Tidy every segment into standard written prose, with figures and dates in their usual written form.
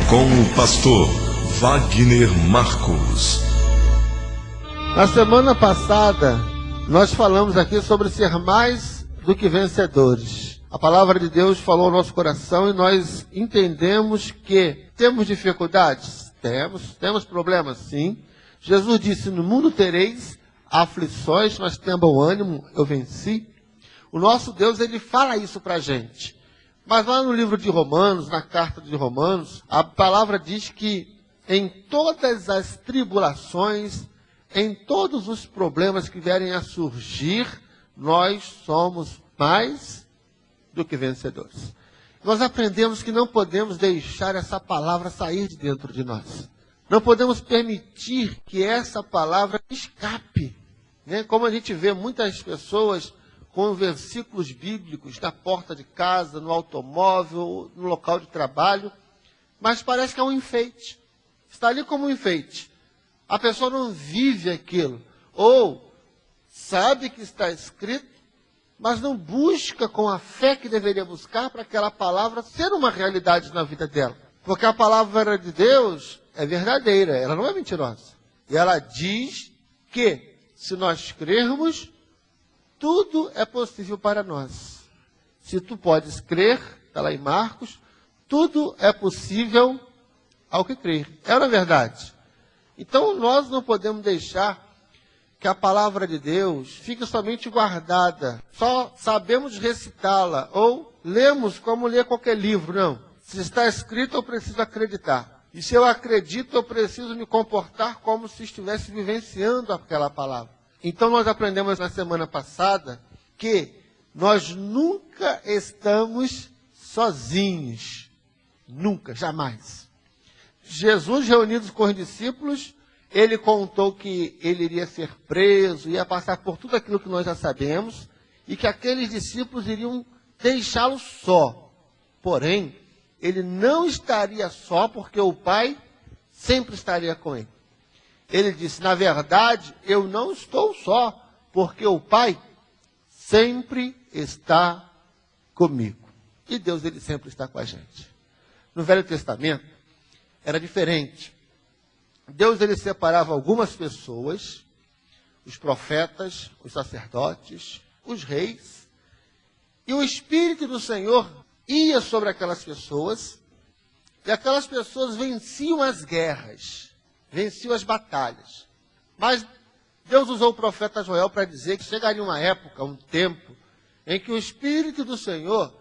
com o pastor Wagner Marcos. Na semana passada, nós falamos aqui sobre ser mais do que vencedores. A palavra de Deus falou ao nosso coração e nós entendemos que temos dificuldades? Temos problemas? Sim. Jesus disse, no mundo tereis aflições, mas tenham bom ânimo, eu venci. O nosso Deus, ele fala isso para a gente. Mas lá no livro de Romanos, na carta de Romanos, a palavra diz que em todas as tribulações, em todos os problemas que vierem a surgir, nós somos mais do que vencedores. Nós aprendemos que não podemos deixar essa palavra sair de dentro de nós. Não podemos permitir que essa palavra escape. Como a gente vê muitas pessoas com versículos bíblicos na porta de casa, no automóvel, no local de trabalho, mas parece que é um enfeite. Está ali como um enfeite. A pessoa não vive aquilo. Ou sabe que está escrito, mas não busca com a fé que deveria buscar para aquela palavra ser uma realidade na vida dela. Porque a palavra de Deus é verdadeira, ela não é mentirosa. E ela diz que, se nós crermos, tudo é possível para nós. Se tu podes crer, está lá em Marcos, tudo é possível ao que crer. É na verdade. Então nós não podemos deixar que a palavra de Deus fique somente guardada. Só sabemos recitá-la ou lemos como ler qualquer livro. Não. Se está escrito, eu preciso acreditar. E se eu acredito, eu preciso me comportar como se estivesse vivenciando aquela palavra. Então nós aprendemos na semana passada que nós nunca estamos sozinhos. Nunca, jamais. Jesus, reunido com os discípulos, ele contou que ele iria ser preso, ia passar por tudo aquilo que nós já sabemos, e que aqueles discípulos iriam deixá-lo só. Porém, ele não estaria só, porque o Pai sempre estaria com ele. Ele disse, na verdade, eu não estou só, porque o Pai sempre está comigo. E Deus, ele sempre está com a gente. No Velho Testamento, era diferente. Deus, ele separava algumas pessoas, os profetas, os sacerdotes, os reis, e o Espírito do Senhor ia sobre aquelas pessoas, e aquelas pessoas venciam as guerras, venciam as batalhas. Mas Deus usou o profeta Joel para dizer que chegaria uma época, um tempo, em que o Espírito do Senhor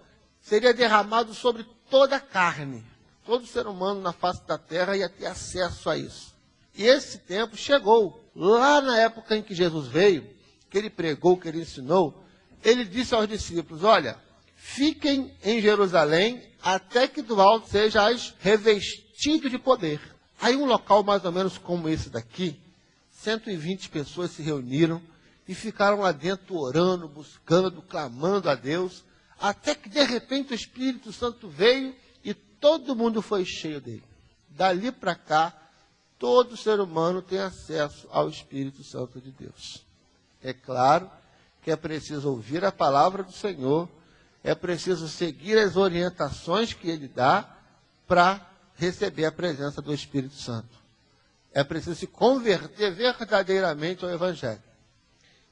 seria derramado sobre toda a carne. Todo ser humano na face da terra ia ter acesso a isso. E esse tempo chegou. Lá na época em que Jesus veio, que ele pregou, que ele ensinou, ele disse aos discípulos, olha, fiquem em Jerusalém até que do alto sejais revestidos de poder. Aí um local mais ou menos como esse daqui, 120 pessoas se reuniram e ficaram lá dentro orando, buscando, clamando a Deus, até que de repente o Espírito Santo veio e todo mundo foi cheio dele. Dali para cá, todo ser humano tem acesso ao Espírito Santo de Deus. É claro que é preciso ouvir a palavra do Senhor, é preciso seguir as orientações que ele dá para receber a presença do Espírito Santo. É preciso se converter verdadeiramente ao Evangelho.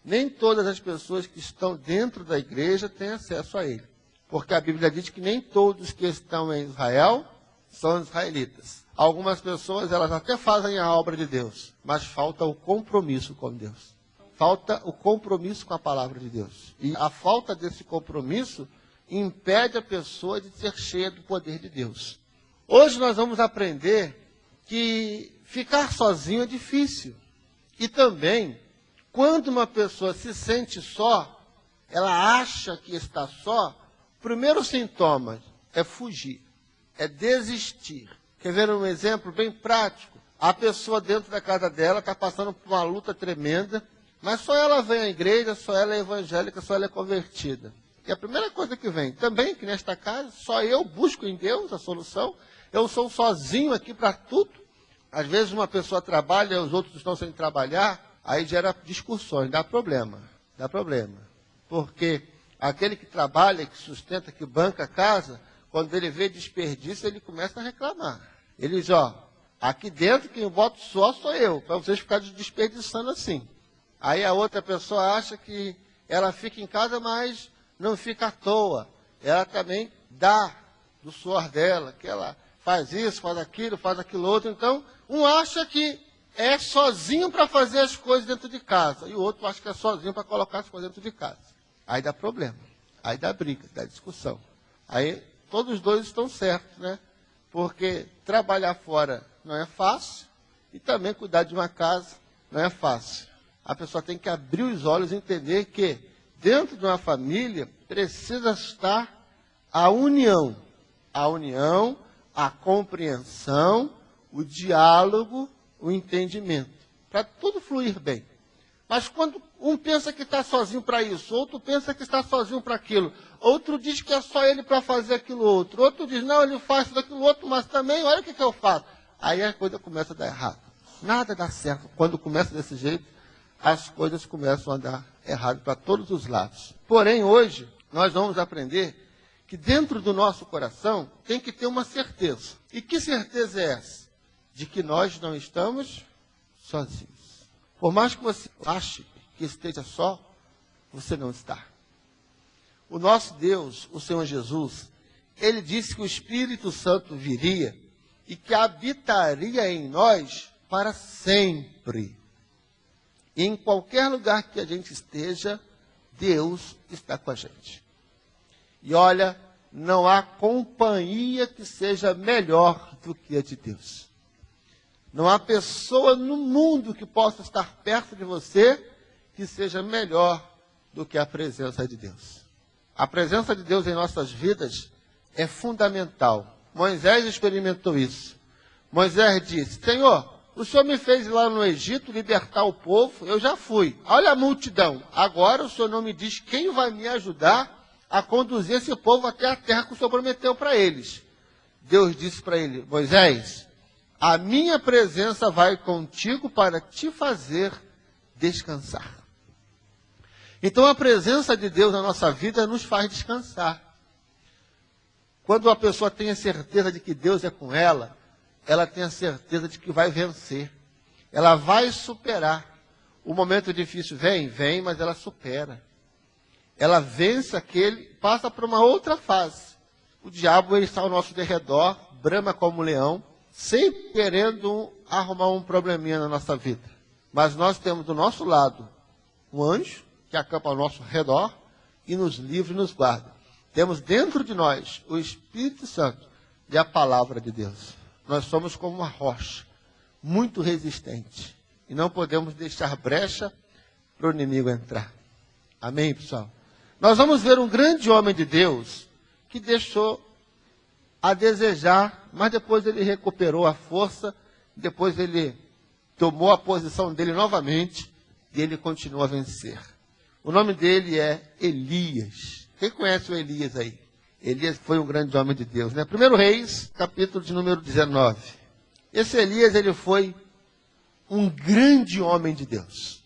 Nem todas as pessoas que estão dentro da igreja têm acesso a ele. Porque a Bíblia diz que nem todos que estão em Israel são israelitas. Algumas pessoas, elas até fazem a obra de Deus, mas falta o compromisso com Deus. Falta o compromisso com a palavra de Deus. E a falta desse compromisso impede a pessoa de ser cheia do poder de Deus. Hoje nós vamos aprender que ficar sozinho é difícil. E também, quando uma pessoa se sente só, ela acha que está só, o primeiro sintoma é fugir, é desistir. Quer ver um exemplo bem prático? A pessoa dentro da casa dela está passando por uma luta tremenda, mas só ela vem à igreja, só ela é evangélica, só ela é convertida. E a primeira coisa que vem, também que nesta casa, só eu busco em Deus a solução, eu sou sozinho aqui para tudo. Às vezes uma pessoa trabalha, os outros estão sem trabalhar, aí gera discussões, dá problema. Porque aquele que trabalha, que sustenta, que banca a casa, quando ele vê desperdício, ele começa a reclamar. Ele diz, ó, aqui dentro quem bota o suor sou eu, para vocês ficarem desperdiçando assim. Aí a outra pessoa acha que ela fica em casa, mas não fica à toa. Ela também dá do suor dela, que ela faz isso, faz aquilo outro. Então, um acha que é sozinho para fazer as coisas dentro de casa, e o outro acha que é sozinho para colocar as coisas dentro de casa. Aí dá problema, aí dá briga, dá discussão. Aí todos os dois estão certos, né? Porque trabalhar fora não é fácil, e também cuidar de uma casa não é fácil. A pessoa tem que abrir os olhos e entender que dentro de uma família precisa estar a união, a compreensão, o diálogo, o entendimento, para tudo fluir bem. Mas quando um pensa que está sozinho para isso, outro pensa que está sozinho para aquilo, outro diz que é só ele para fazer aquilo outro, outro diz, não, ele faz daquilo outro, mas também, olha o que eu faço. Aí a coisa começa a dar errado. Nada dá certo. Quando começa desse jeito, as coisas começam a dar errado para todos os lados. Porém, hoje, nós vamos aprender que dentro do nosso coração tem que ter uma certeza. E que certeza é essa? De que nós não estamos sozinhos. Por mais que você ache que esteja só, você não está. O nosso Deus, o Senhor Jesus, Ele disse que o Espírito Santo viria e que habitaria em nós para sempre. E em qualquer lugar que a gente esteja, Deus está com a gente. E olha, não há companhia que seja melhor do que a de Deus. Não há pessoa no mundo que possa estar perto de você que seja melhor do que a presença de Deus. A presença de Deus em nossas vidas é fundamental. Moisés experimentou isso. Moisés disse, Senhor, o Senhor me fez ir lá no Egito libertar o povo, eu já fui. Olha a multidão. Agora o Senhor não me diz quem vai me ajudar a conduzir esse povo até a terra que o Senhor prometeu para eles. Deus disse para ele, Moisés, a minha presença vai contigo para te fazer descansar. Então a presença de Deus na nossa vida nos faz descansar. Quando a pessoa tem a certeza de que Deus é com ela, ela tem a certeza de que vai vencer. Ela vai superar. O momento difícil vem, mas ela supera. Ela vence aquele, passa para uma outra fase. O diabo ele está ao nosso derredor, brama como um leão, sempre querendo arrumar um probleminha na nossa vida. Mas nós temos do nosso lado um anjo, que acampa ao nosso redor, e nos livra e nos guarda. Temos dentro de nós o Espírito Santo e a palavra de Deus. Nós somos como uma rocha, muito resistente. E não podemos deixar brecha para o inimigo entrar. Amém, pessoal? Nós vamos ver um grande homem de Deus que deixou a desejar, mas depois ele recuperou a força, depois ele tomou a posição dele novamente e ele continua a vencer. O nome dele é Elias. Quem conhece o Elias aí? Elias foi um grande homem de Deus, né? 1 Reis, capítulo de número 19. Esse Elias, ele foi um grande homem de Deus.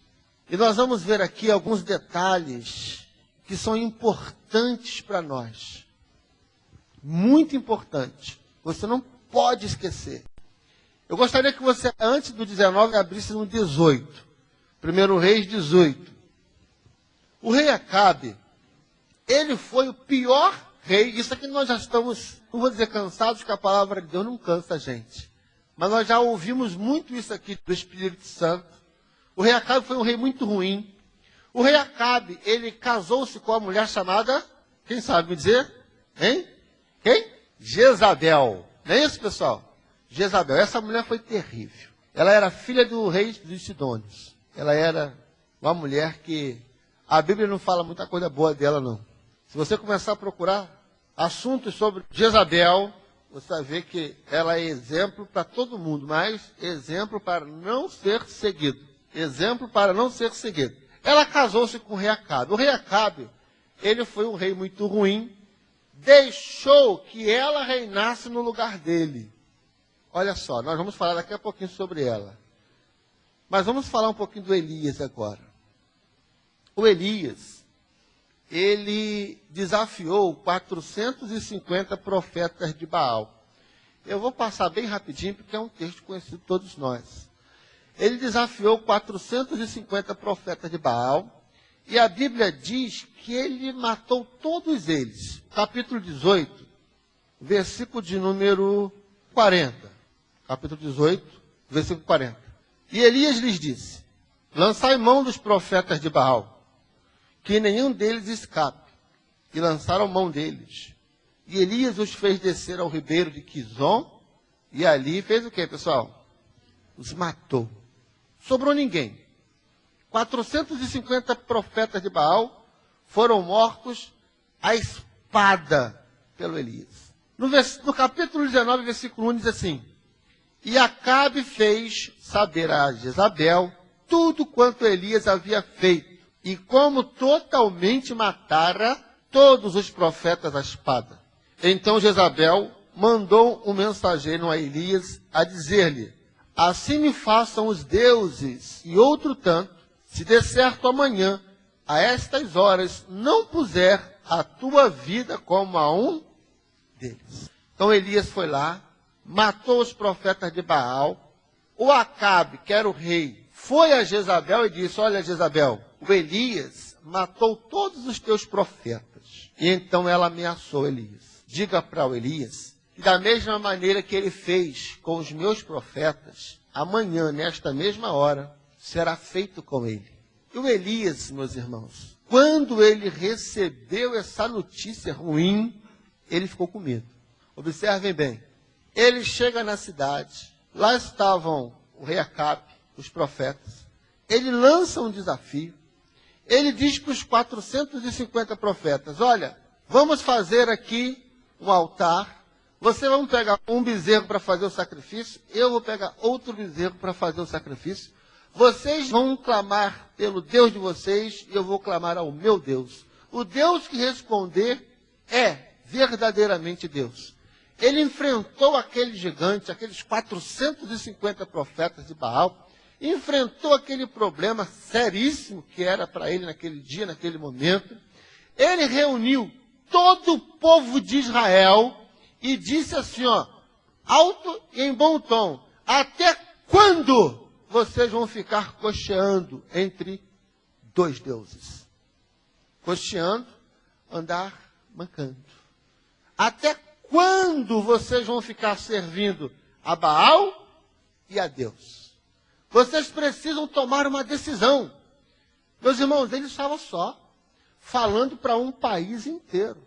E nós vamos ver aqui alguns detalhes que são importantes para nós. Muito importante. Você não pode esquecer. Eu gostaria que você, antes do 19, abrisse no 18. 1 Reis 18. O rei Acabe, ele foi o pior rei. Isso aqui nós já estamos, não vou dizer cansados, porque a palavra de Deus não cansa a gente. Mas nós já ouvimos muito isso aqui do Espírito Santo. O rei Acabe foi um rei muito ruim. O rei Acabe, ele casou-se com uma mulher chamada, quem sabe me dizer? Hein? Quem? Jezabel. Não é isso, pessoal? Jezabel. Essa mulher foi terrível. Ela era filha do rei dos Sidônios. Ela era uma mulher que a Bíblia não fala muita coisa boa dela, não. Se você começar a procurar assuntos sobre Jezabel, você vai ver que ela é exemplo para todo mundo, mas exemplo para não ser seguido. Exemplo para não ser seguido. Ela casou-se com o rei Acabe. O rei Acabe, ele foi um rei muito ruim, deixou que ela reinasse no lugar dele. Olha só, nós vamos falar daqui a pouquinho sobre ela. Mas vamos falar um pouquinho do Elias agora. O Elias, ele desafiou 450 profetas de Baal. Eu vou passar bem rapidinho, porque é um texto conhecido de todos nós. Ele desafiou 450 profetas de Baal, e a Bíblia diz que ele matou todos eles. Capítulo 18, versículo de número 40. Capítulo 18, versículo 40. E Elias lhes disse: lançai mão dos profetas de Baal, que nenhum deles escape. E lançaram mão deles. E Elias os fez descer ao ribeiro de Quizon, e ali fez o quê, pessoal? Os matou. Sobrou ninguém. 450 profetas de Baal foram mortos à espada pelo Elias. No capítulo 19, versículo 1, diz assim: e Acabe fez saber a Jezabel tudo quanto Elias havia feito, e como totalmente matara todos os profetas à espada. Então Jezabel mandou um mensageiro a Elias a dizer-lhe: assim me façam os deuses, e outro tanto, se der certo amanhã, a estas horas, não puser a tua vida como a um deles. Então Elias foi lá, matou os profetas de Baal. O Acabe, que era o rei, foi a Jezabel e disse: olha, Jezabel, o Elias matou todos os teus profetas. E então ela ameaçou Elias: diga para o Elias que da mesma maneira que ele fez com os meus profetas, amanhã, nesta mesma hora, será feito com ele. E o Elias, meus irmãos, quando ele recebeu essa notícia ruim, ele ficou com medo. Observem bem, ele chega na cidade, lá estavam o rei Acabe, os profetas, ele lança um desafio, ele diz para os 450 profetas: olha, vamos fazer aqui um altar, vocês vão pegar um bezerro para fazer o sacrifício, eu vou pegar outro bezerro para fazer o sacrifício, vocês vão clamar pelo Deus de vocês e eu vou clamar ao meu Deus. O Deus que responder é verdadeiramente Deus. Ele enfrentou aquele gigante, aqueles 450 profetas de Baal, enfrentou aquele problema seríssimo que era para ele naquele dia, naquele momento. Ele reuniu todo o povo de Israel e disse assim, ó, alto e em bom tom: até quando vocês vão ficar cocheando entre dois deuses? Cocheando, andar mancando. Até quando vocês vão ficar servindo a Baal e a Deus? Vocês precisam tomar uma decisão. Meus irmãos, ele estava só falando para um país inteiro.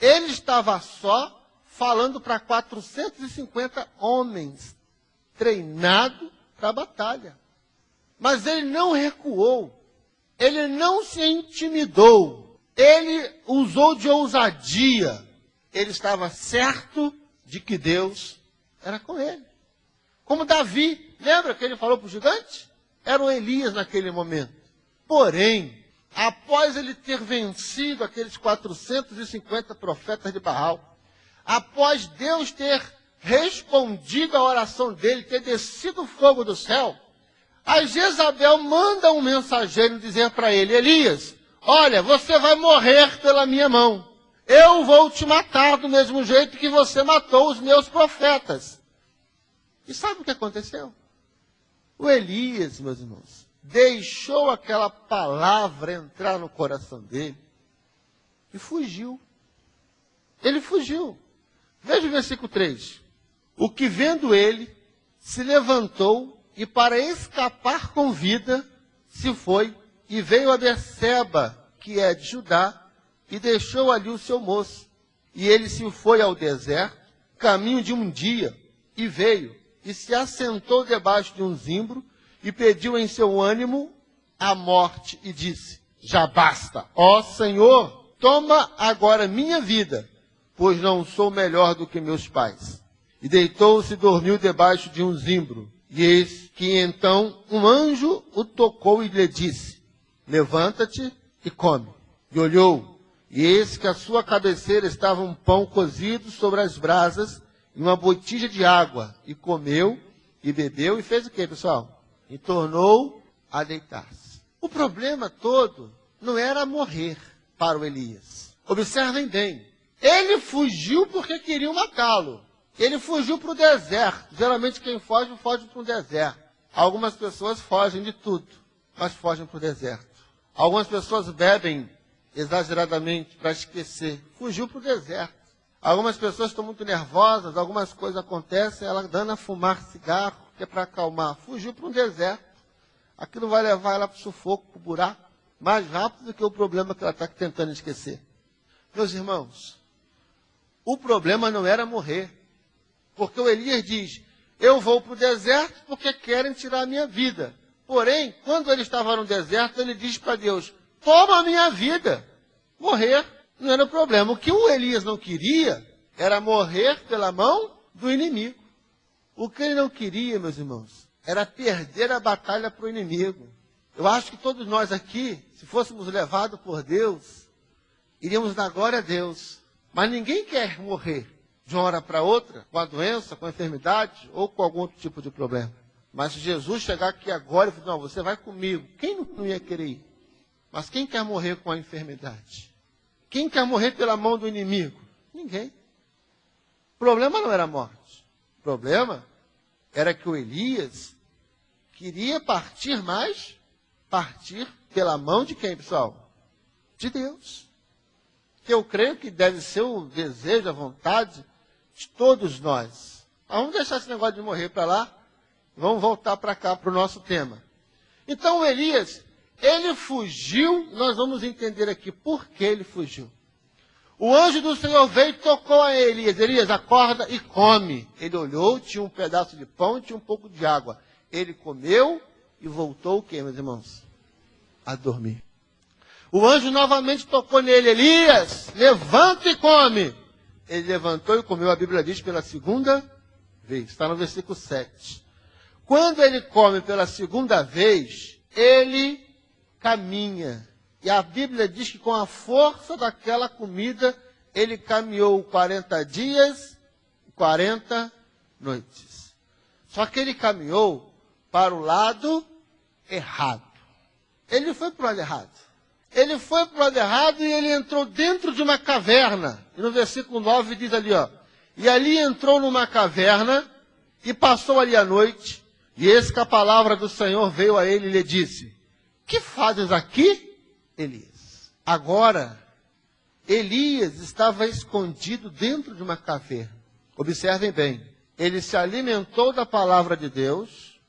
Ele estava só falando para 450 homens treinados para a batalha. Mas ele não recuou. Ele não se intimidou. Ele usou de ousadia. Ele estava certo de que Deus era com ele. Como Davi, lembra que ele falou para o gigante? Era o Elias naquele momento. Porém, após ele ter vencido aqueles 450 profetas de Baal, após Deus ter respondido à oração dele, ter descido fogo do céu, a Jezabel manda um mensageiro dizer para ele: Elias, olha, você vai morrer pela minha mão. Eu vou te matar do mesmo jeito que você matou os meus profetas. E sabe o que aconteceu? O Elias, meus irmãos, deixou aquela palavra entrar no coração dele e fugiu. Ele fugiu. Veja o versículo 3. O que vendo ele, se levantou e para escapar com vida, se foi e veio a Berseba, que é de Judá, e deixou ali o seu moço. E ele se foi ao deserto, caminho de um dia, e veio, e se assentou debaixo de um zimbro, e pediu em seu ânimo a morte, e disse: já basta, ó Senhor, toma agora minha vida, pois não sou melhor do que meus pais. E deitou-se e dormiu debaixo de um zimbro. E eis que então um anjo o tocou e lhe disse: levanta-te e come. E olhou, e eis que à sua cabeceira estava um pão cozido sobre as brasas e uma botija de água. E comeu, e bebeu, e fez o quê, pessoal? E tornou a deitar-se. O problema todo não era morrer para o Elias. Observem bem. Ele fugiu porque queriam matá-lo. Ele fugiu para o deserto. Geralmente quem foge, foge para um deserto. Algumas pessoas fogem de tudo, mas fogem para o deserto. Algumas pessoas bebem exageradamente para esquecer. Fugiu para o deserto. Algumas pessoas estão muito nervosas, algumas coisas acontecem, ela dando a fumar cigarro, que é para acalmar. Fugiu para um deserto. Aquilo vai levar ela para o sufoco, para o buraco, mais rápido do que o problema que ela está tentando esquecer. Meus irmãos, o problema não era morrer. Porque o Elias diz, eu vou para o deserto porque querem tirar a minha vida. Porém, quando ele estava no deserto, ele diz para Deus, toma a minha vida. Morrer não era o problema. O que o Elias não queria era morrer pela mão do inimigo. O que ele não queria, meus irmãos, era perder a batalha para o inimigo. Eu acho que todos nós aqui, se fôssemos levados por Deus, iríamos dar glória a Deus. Mas ninguém quer morrer de uma hora para outra, com a doença, com a enfermidade ou com algum outro tipo de problema. Mas se Jesus chegar aqui agora e falar, não, você vai comigo, quem não ia querer ir? Mas quem quer morrer com a enfermidade? Quem quer morrer pela mão do inimigo? Ninguém. O problema não era a morte. O problema era que o Elias queria partir, mas partir pela mão de quem, pessoal? De Deus. Que eu creio que deve ser o desejo, a vontade de todos nós. Mas vamos deixar esse negócio de morrer para lá. Vamos voltar para cá, para o nosso tema. Então o Elias, ele fugiu, nós vamos entender aqui por que ele fugiu. O anjo do Senhor veio e tocou a Elias. Elias, acorda e come. Ele olhou, tinha um pedaço de pão e tinha um pouco de água. Ele comeu e voltou o quê, meus irmãos? A dormir. O anjo novamente tocou nele. Elias, levanta e come. Ele levantou e comeu, a Bíblia diz, pela segunda vez. Está no versículo 7. Quando ele come pela segunda vez, ele caminha. E a Bíblia diz que com a força daquela comida, ele caminhou 40 dias e 40 noites. Só que ele caminhou para o lado errado. Ele foi para o lado errado. Ele foi para o lado errado e ele entrou dentro de uma caverna. E no versículo 9 diz ali, ó. E ali entrou numa caverna e passou ali a noite. E eis que a palavra do Senhor veio a ele e lhe disse, que fazes aqui, Elias? Agora, Elias estava escondido dentro de uma caverna. Observem bem, ele se alimentou da palavra de Deus,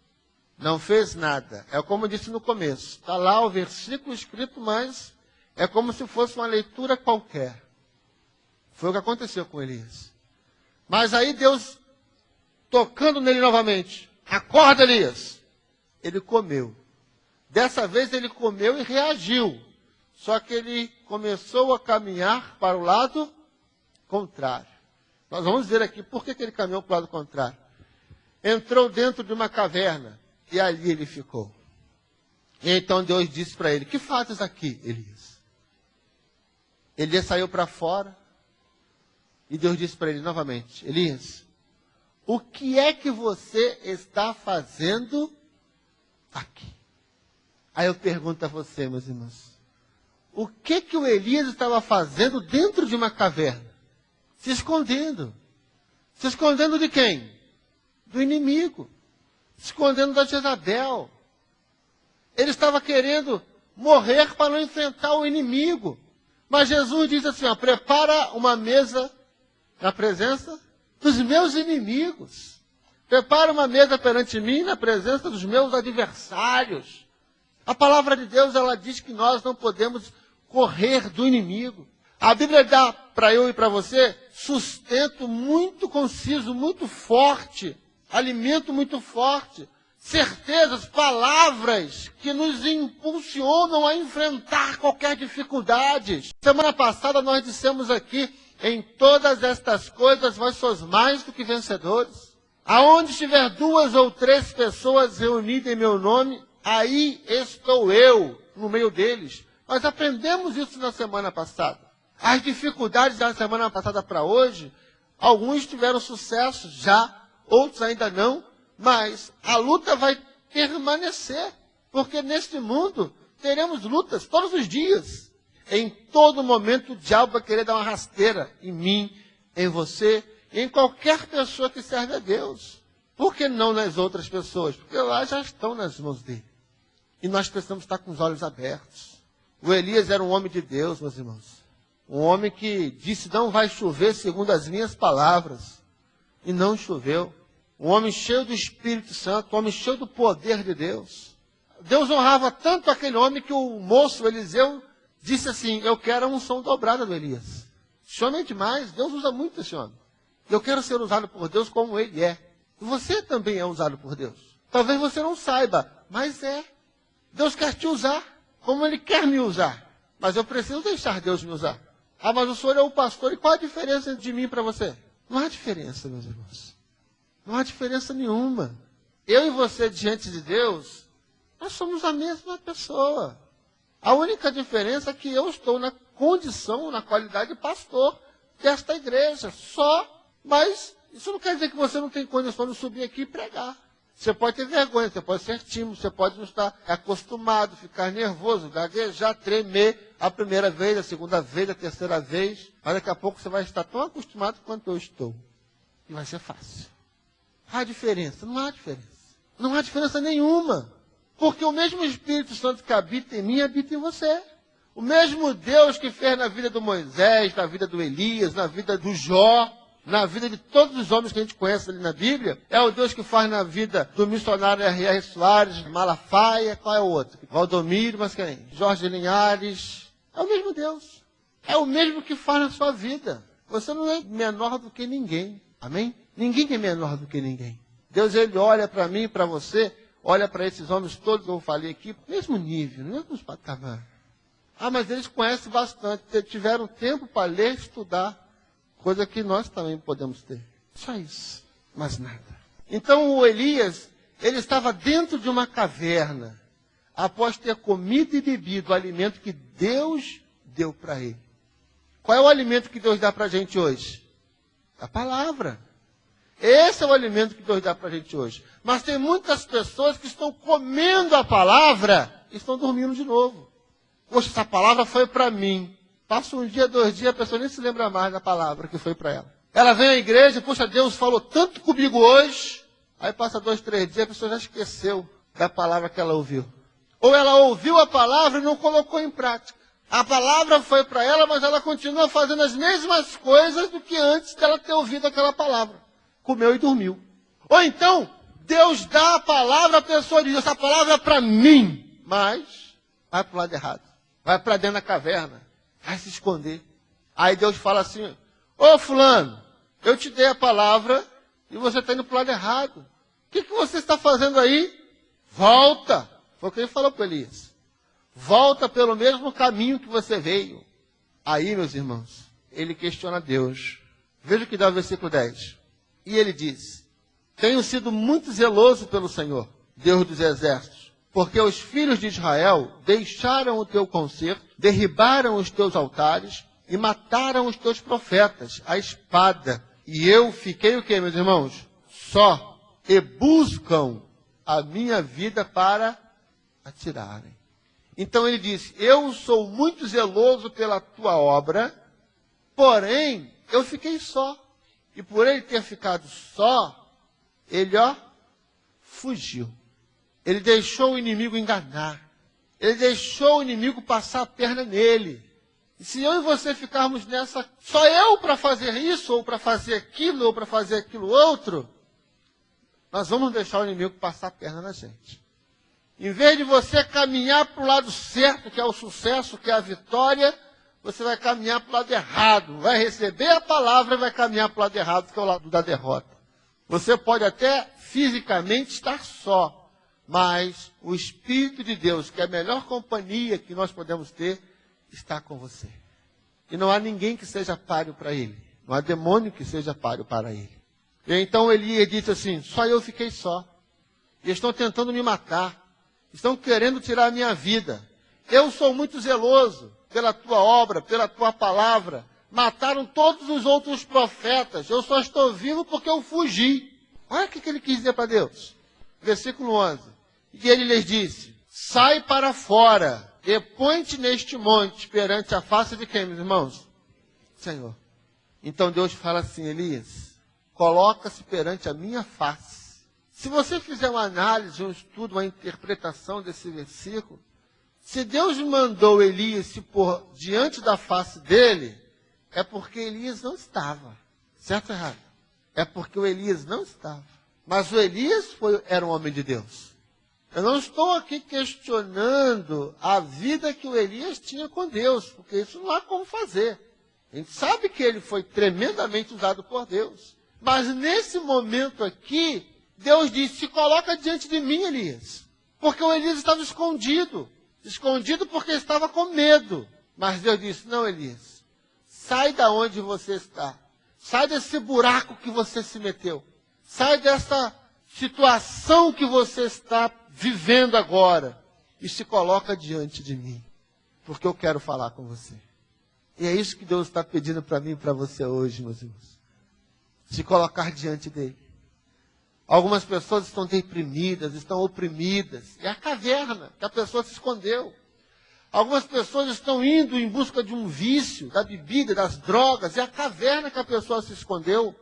não fez nada. É como eu disse no começo, está lá o versículo escrito, mas é como se fosse uma leitura qualquer. Foi o que aconteceu com Elias. Mas aí Deus, tocando nele novamente, acorda, Elias. Ele comeu. Dessa vez ele comeu e reagiu. Só que ele começou a caminhar para o lado contrário. Nós vamos ver aqui por que ele caminhou para o lado contrário. Entrou dentro de uma caverna e ali ele ficou. E então Deus disse para ele, que fazes aqui, Elias? Elias saiu para fora e Deus disse para ele novamente, Elias, o que é que você está fazendo aqui? Aí eu pergunto a você, meus irmãos, o que o Elias estava fazendo dentro de uma caverna? Se escondendo. Se escondendo de quem? Do inimigo. Se escondendo da Jezabel. Ele estava querendo morrer para não enfrentar o inimigo. Mas Jesus diz assim, ó, prepara uma mesa na presença dos meus inimigos. Prepara uma mesa perante mim na presença dos meus adversários. A palavra de Deus, ela diz que nós não podemos correr do inimigo. A Bíblia dá para eu e para você sustento muito conciso, muito forte, alimento muito forte, certezas, palavras que nos impulsionam a enfrentar qualquer dificuldade. Semana passada nós dissemos aqui, em todas estas coisas vós sois mais do que vencedores. Aonde estiver 2 ou 3 pessoas reunidas em meu nome, aí estou eu no meio deles. Nós aprendemos isso na semana passada. As dificuldades da semana passada para hoje, alguns tiveram sucesso já, outros ainda não, mas a luta vai permanecer, porque neste mundo teremos lutas todos os dias. Em todo momento o diabo vai querer dar uma rasteira em mim, em você, em qualquer pessoa que serve a Deus. Por que não nas outras pessoas? Porque lá já estão nas mãos dele. E nós precisamos estar com os olhos abertos. O Elias era um homem de Deus, meus irmãos. Um homem que disse, não vai chover segundo as minhas palavras. E não choveu. Um homem cheio do Espírito Santo, um homem cheio do poder de Deus. Deus honrava tanto aquele homem que o moço Eliseu disse assim, eu quero a unção dobrada do Elias. Esse homem é demais, Deus usa muito esse homem. Eu quero ser usado por Deus como ele é. E você também é usado por Deus. Talvez você não saiba, mas é. Deus quer te usar como ele quer me usar. Mas eu preciso deixar Deus me usar. Ah, mas o senhor é o pastor, e qual a diferença de mim para você? Não há diferença, meus irmãos. Não há diferença nenhuma. Eu e você diante de Deus, nós somos a mesma pessoa. A única diferença é que eu estou na condição, na qualidade de pastor desta igreja. Só, mas isso não quer dizer que você não tem condição de subir aqui e pregar. Você pode ter vergonha, você pode ser tímido, você pode não estar acostumado, ficar nervoso, gaguejar, tremer a primeira vez, a segunda vez, a terceira vez. Mas daqui a pouco você vai estar tão acostumado quanto eu estou. E vai ser fácil. Há diferença? Não há diferença. Não há diferença nenhuma. Porque o mesmo Espírito Santo que habita em mim, habita em você. O mesmo Deus que fez na vida do Moisés, na vida do Elias, na vida do Jó, na vida de todos os homens que a gente conhece ali na Bíblia, é o Deus que faz na vida do missionário R.R. Soares, Malafaia, qual é o outro? Valdomiro, mas quem? Jorge Linhares. É o mesmo Deus. É o mesmo que faz na sua vida. Você não é menor do que ninguém. Amém? Ninguém é menor do que ninguém. Deus, ele olha para mim, para você, olha para esses homens todos que eu falei aqui, mesmo nível, mesmo patamar. Ah, mas eles conhecem bastante, tiveram tempo para ler e estudar, coisa que nós também podemos ter. Só isso, mais nada. Então o Elias, ele estava dentro de uma caverna, após ter comido e bebido o alimento que Deus deu para ele. Qual é o alimento que Deus dá para a gente hoje? A palavra. Esse é o alimento que Deus dá para a gente hoje. Mas tem muitas pessoas que estão comendo a palavra e estão dormindo de novo. Poxa, essa palavra foi para mim. Passa um dia, 2 dias, a pessoa nem se lembra mais da palavra que foi para ela. Ela vem à igreja, poxa, Deus falou tanto comigo hoje. Aí passa 2, 3 dias, a pessoa já esqueceu da palavra que ela ouviu. Ou ela ouviu a palavra e não colocou em prática. A palavra foi para ela, mas ela continua fazendo as mesmas coisas do que antes dela ter ouvido aquela palavra. Comeu e dormiu. Ou então, Deus dá a palavra, a pessoa diz, essa palavra é para mim. Mas vai para o lado errado. Vai para dentro da caverna. Vai se esconder. Aí Deus fala assim, ô fulano, eu te dei a palavra e você está indo para o lado errado. O que você está fazendo aí? Volta. Foi o que ele falou para Elias. Volta pelo mesmo caminho que você veio. Aí, meus irmãos, ele questiona Deus. Veja o que dá o versículo 10. E ele diz, tenho sido muito zeloso pelo Senhor, Deus dos exércitos, porque os filhos de Israel deixaram o teu concerto, derribaram os teus altares e mataram os teus profetas, a espada. E eu fiquei o quê, meus irmãos? Só, e buscam a minha vida para atirarem. Então ele disse, eu sou muito zeloso pela tua obra, porém eu fiquei só. E por ele ter ficado só, ele, fugiu. Ele deixou o inimigo enganar. Ele deixou o inimigo passar a perna nele. E se eu e você ficarmos nessa, só eu para fazer isso, ou para fazer aquilo, ou para fazer aquilo outro, nós vamos deixar o inimigo passar a perna na gente. Em vez de você caminhar para o lado certo, que é o sucesso, que é a vitória, você vai caminhar para o lado errado. Vai receber a palavra e vai caminhar para o lado errado, que é o lado da derrota. Você pode até fisicamente estar só, mas o Espírito de Deus, que é a melhor companhia que nós podemos ter, está com você. E não há ninguém que seja páreo para ele. Não há demônio que seja páreo para ele. E então Elias disse assim, só eu fiquei só. E estão tentando me matar. Estão querendo tirar a minha vida. Eu sou muito zeloso pela tua obra, pela tua palavra. Mataram todos os outros profetas. Eu só estou vivo porque eu fugi. Olha o que ele quis dizer para Deus. Versículo 11. E ele lhes disse, sai para fora e põe-te neste monte perante a face de quem, meus irmãos? Senhor. Então Deus fala assim, Elias, coloca-se perante a minha face. Se você fizer uma análise, um estudo, uma interpretação desse versículo, se Deus mandou Elias se pôr diante da face dele, é porque Elias não estava. Certo ou errado? É porque o Elias não estava. Mas o Elias era um homem de Deus. Eu não estou aqui questionando a vida que o Elias tinha com Deus, porque isso não há como fazer. A gente sabe que ele foi tremendamente usado por Deus. Mas nesse momento aqui, Deus disse, se coloca diante de mim, Elias. Porque o Elias estava escondido. Escondido porque estava com medo. Mas Deus disse, não, Elias, sai da onde você está. Sai desse buraco que você se meteu. Sai dessa situação que você está vivendo agora. E se coloca diante de mim. Porque eu quero falar com você. E é isso que Deus está pedindo para mim e para você hoje, meus irmãos. Se colocar diante dele. Algumas pessoas estão deprimidas, estão oprimidas. É a caverna que a pessoa se escondeu. Algumas pessoas estão indo em busca de um vício, da bebida, das drogas. É a caverna que a pessoa se escondeu.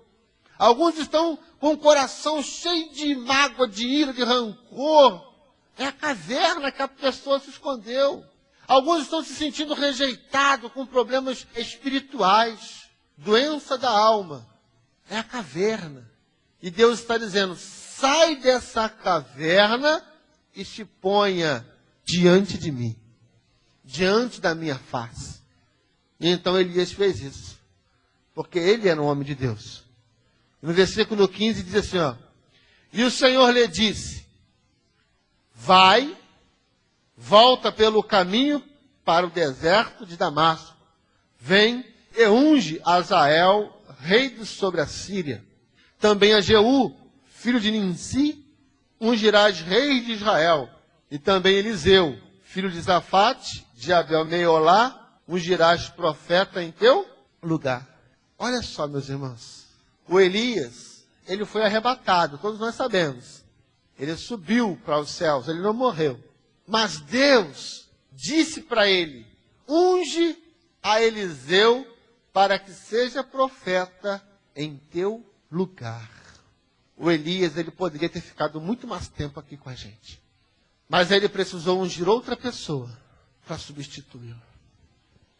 Alguns estão com o coração cheio de mágoa, de ira, de rancor. É a caverna que a pessoa se escondeu. Alguns estão se sentindo rejeitados com problemas espirituais. Doença da alma. É a caverna. E Deus está dizendo, sai dessa caverna e se ponha diante de mim. Diante da minha face. E então Elias fez isso. Porque ele era um homem de Deus. No versículo 15 diz assim, ó. E o Senhor lhe disse, vai, volta pelo caminho para o deserto de Damasco. Vem e unge Azael, rei sobre a Síria. Também a Jeú, filho de Ninsi, ungirás rei de Israel. E também Eliseu, filho de Zafate, de Abel-Meolá, ungirás profeta em teu lugar. Olha só, meus irmãos. O Elias, ele foi arrebatado, todos nós sabemos. Ele subiu para os céus, ele não morreu. Mas Deus disse para ele, unge a Eliseu para que seja profeta em teu lugar. O Elias, ele poderia ter ficado muito mais tempo aqui com a gente. Mas ele precisou ungir outra pessoa para substituí-lo.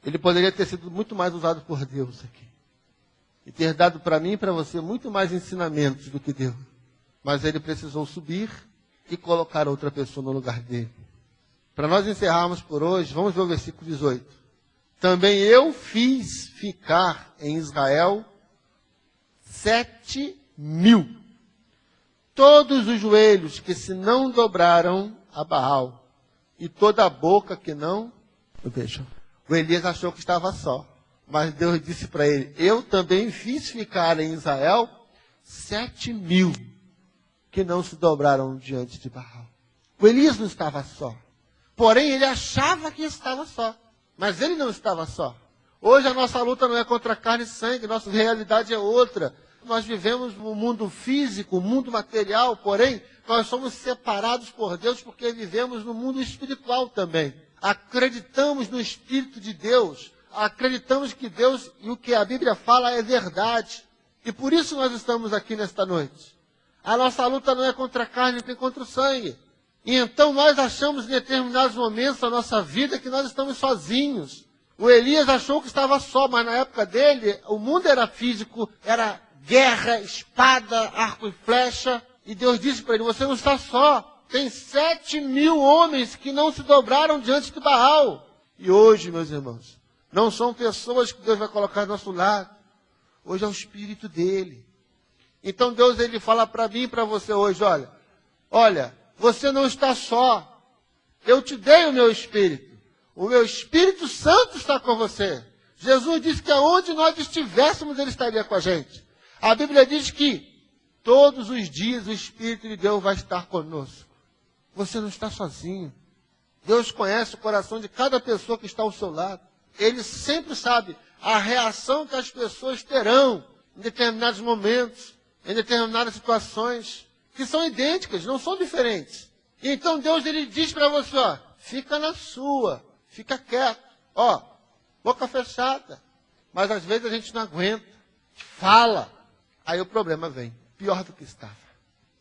Ele poderia ter sido muito mais usado por Deus aqui. E ter dado para mim e para você muito mais ensinamentos do que deu. Mas ele precisou subir e colocar outra pessoa no lugar dele. Para nós encerrarmos por hoje, vamos ver o versículo 18. Também eu fiz ficar em Israel 7.000. Todos os joelhos que se não dobraram a Baal. E toda a boca que não o beijou. O Elias achou que estava só. Mas Deus disse para ele, eu também fiz ficar em Israel 7.000 que não se dobraram diante de Baal. O Elias não estava só. Porém, ele achava que estava só. Mas ele não estava só. Hoje a nossa luta não é contra carne e sangue, nossa realidade é outra. Nós vivemos no mundo físico, mundo material, porém, nós somos separados por Deus porque vivemos no mundo espiritual também. Acreditamos no Espírito de Deus. Acreditamos que Deus e o que a Bíblia fala é verdade. E por isso nós estamos aqui nesta noite. A nossa luta não é contra a carne, nem contra o sangue. E então nós achamos em determinados momentos da nossa vida que nós estamos sozinhos. O Elias achou que estava só, mas na época dele, o mundo era físico, era guerra, espada, arco e flecha. E Deus disse para ele, você não está só. Tem 7.000 homens que não se dobraram diante de Baal. E hoje, meus irmãos, não são pessoas que Deus vai colocar do nosso lado. Hoje é o Espírito dele. Então Deus, ele fala para mim e para você hoje, olha, você não está só. Eu te dei o meu Espírito. O meu Espírito Santo está com você. Jesus disse que aonde nós estivéssemos, ele estaria com a gente. A Bíblia diz que todos os dias o Espírito de Deus vai estar conosco. Você não está sozinho. Deus conhece o coração de cada pessoa que está ao seu lado. Ele sempre sabe a reação que as pessoas terão em determinados momentos, em determinadas situações, que são idênticas, não são diferentes. E então Deus, ele diz para você, fica na sua, fica quieto, boca fechada. Mas às vezes a gente não aguenta, fala, Aí o problema vem, pior do que estava.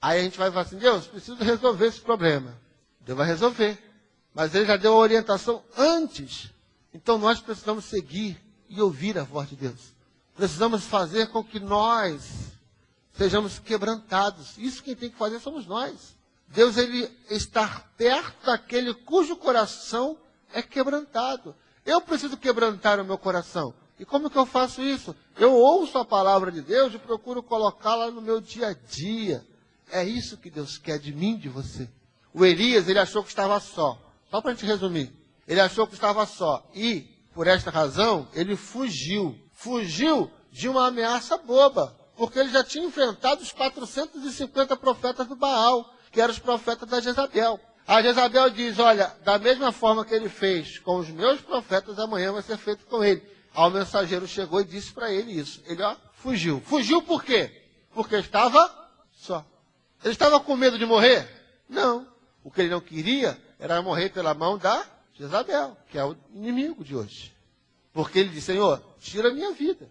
Aí a gente vai falar assim, Deus, preciso resolver esse problema. Deus vai resolver. Mas ele já deu a orientação antes. Então nós precisamos seguir e ouvir a voz de Deus. Precisamos fazer com que nós sejamos quebrantados. Isso quem tem que fazer somos nós. Deus, ele está perto daquele cujo coração é quebrantado. Eu preciso quebrantar o meu coração. E como que eu faço isso? Eu ouço a palavra de Deus e procuro colocá-la no meu dia a dia. É isso que Deus quer de mim, de você. O Elias, ele achou que estava só. Só para a gente resumir. Ele achou que estava só. E, por esta razão, ele fugiu. Fugiu de uma ameaça boba. Porque ele já tinha enfrentado os 450 profetas do Baal, que eram os profetas da Jezabel. A Jezabel diz, olha, da mesma forma que ele fez com os meus profetas, amanhã vai ser feito com ele. Aí o mensageiro chegou e disse para ele isso. Ele, fugiu. Fugiu por quê? Porque estava só. Ele estava com medo de morrer? Não. O que ele não queria era morrer pela mão da Jezabel, que é o inimigo de hoje. Porque ele disse, Senhor, tira a minha vida.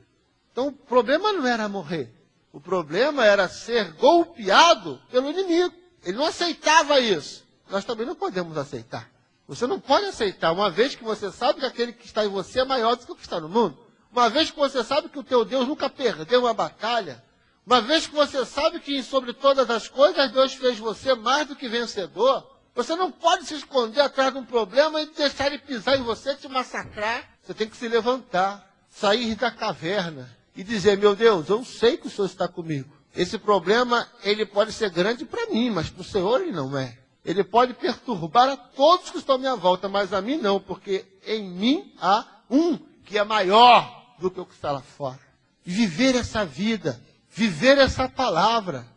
Então o problema não era morrer. O problema era ser golpeado pelo inimigo. Ele não aceitava isso. Nós também não podemos aceitar. Você não pode aceitar, uma vez que você sabe que aquele que está em você é maior do que o que está no mundo. Uma vez que você sabe que o teu Deus nunca perdeu uma batalha. Uma vez que você sabe que sobre todas as coisas Deus fez você mais do que vencedor. Você não pode se esconder atrás de um problema e deixar ele pisar em você e te massacrar. Você tem que se levantar, sair da caverna e dizer, meu Deus, eu sei que o Senhor está comigo. Esse problema, ele pode ser grande para mim, mas para o Senhor ele não é. Ele pode perturbar a todos que estão à minha volta, mas a mim não, porque em mim há um que é maior do que o que está lá fora. E viver essa vida, viver essa palavra.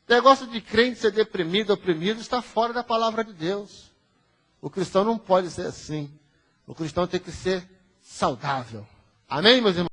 O negócio de crente ser deprimido, oprimido, está fora da palavra de Deus. O cristão não pode ser assim. O cristão tem que ser saudável. Amém, meus irmãos?